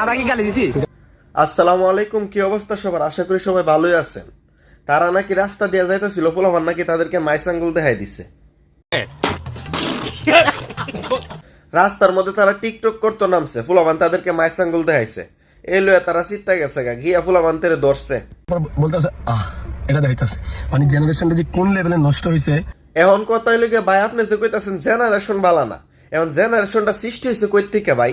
আমরা কি গালি দিছি? আসসালামু আলাইকুম, কি অবস্থা সবার? আশা করি সবাই ভালোই আছেন। তারা নাকি রাস্তা দিয়ে যাইতেছিল, ফুলাভান নাকি তাদেরকে মাইস আঙ্গুল দেখাই দিছে। রাস্তার মধ্যে তারা টিকটক করতে নামছে, ফুলাভান তাদেরকে মাইস আঙ্গুল দেখাইছে। এই লয়ে তারা চিত্তা গেছে গা, গিয়া ফুলাভান তেরে ধরছে। বলতেছে এটা দেখাইতেছে মানে জেনারেশনটা যে কোন লেভেলে নষ্ট হয়েছে। এখন কথা হইলে গিয়ে ভাই, আপনি যে কইতাছেন জেনারেশন বালা না, এখন জেনারেশনটা সৃষ্টি হয়েছে কই থেকে ভাই?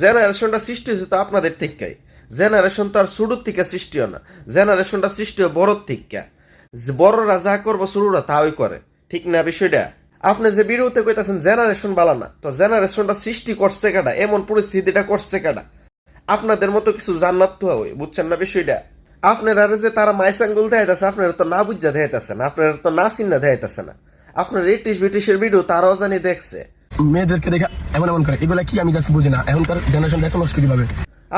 জেনারেশনটা সৃষ্টি হয়েছে তো আপনাদের থেকেই। জেনারেশন তো আর শুরুর থেকে সৃষ্টি হয় না, জেনারেশনটা সৃষ্টি হয় বড়র থেকে। বড়রা যা করবো শুরুরা তাই করে, ঠিক না বিষয়টা? আপনি যে বিরুদ্ধে কইতাছেন জেনারেশন বালা না, তো জেনারেশনটা সৃষ্টি করছে কাটা, এমন পরিস্থিতিটা করছে কাটা? আপনাদের মতো কিছু জান্নাত তো হয়, বুঝছেন না বিষয়টা? আপনারা যে তারা মাইসাঙ্গুল দেখাইতেছে, আপনারা তো না বুঝা দেখাইতেছে না, আপনারা তো না চিন্না দেখাইতেছে না। আপনার ব্রিটিশ ব্রিটিশের ভিডিও তারাও জানি দেখছে। মেয়েদেরকে দেখা এমন এমন করে, এগুলা কি আমি জাস্ট বুঝি না। এখনকার জেনারেশনটা এত নষ্ট কিভাবে?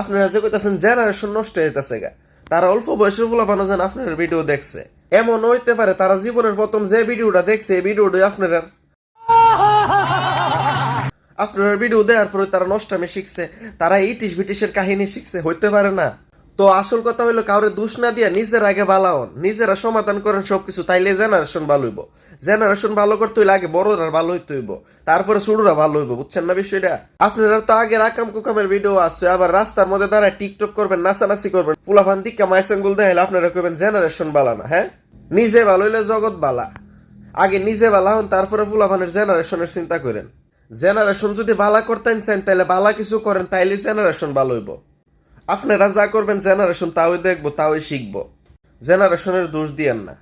আপনারা যে কইতাছেন জেনারেশন নষ্ট হইতেছে গা, তারা অল্প বয়সের ফুলাফানো যেন আপনার ভিডিও দেখছে। এমন হইতে পারে তারা জীবনের প্রথম যে ভিডিওটা দেখছে, এই ভিডিওটাই আপনার ভিডিও দেওয়ার পরে তারা নষ্টামি শিখছে, তারা ইটিশ ব্রিটিশের কাহিনী শিখছে, হইতে পারে না? তো আসল কথা হইলো, কাউরে দোষ না দিয়া নিজের আগে ভালো হন, নিজেরা সমাধান করেন সবকিছু, তাইলে জেনারেশন ভালো হইব। জেনারেশন ভালো করতে হইলে আগে বড়রা ভালো হইতে হইব, তারপরে ছোটরা ভালো হইব, বুঝছেন না বিষয়টা? আপনারা তো আগের আকাম কুকামের ভিডিও আসছে, আবার রাস্তার মধ্যে দাঁড়ায় টিকটক করবেন, নাচানাচি করবেন, ফুলাফান দিকা মাইসাঙ্গুল দেখাইলে আপনারা কইবেন জেনারেশন বালা না। হ্যাঁ, নিজে ভালো হইলে জগৎ বালা। আগে নিজে বালা হন, তারপরে ফুলাফানের জেনারেশনের চিন্তা করেন। জেনারেশন যদি বালা করতেন চান, তাহলে বালা কিছু করেন, তাইলে জেনারেশন ভালো হইব। আপনারা যা করবেন জেনারেশন তাওই দেখবো, তাওই শিখবো। জেনারেশনের দোষ দিয়েন না।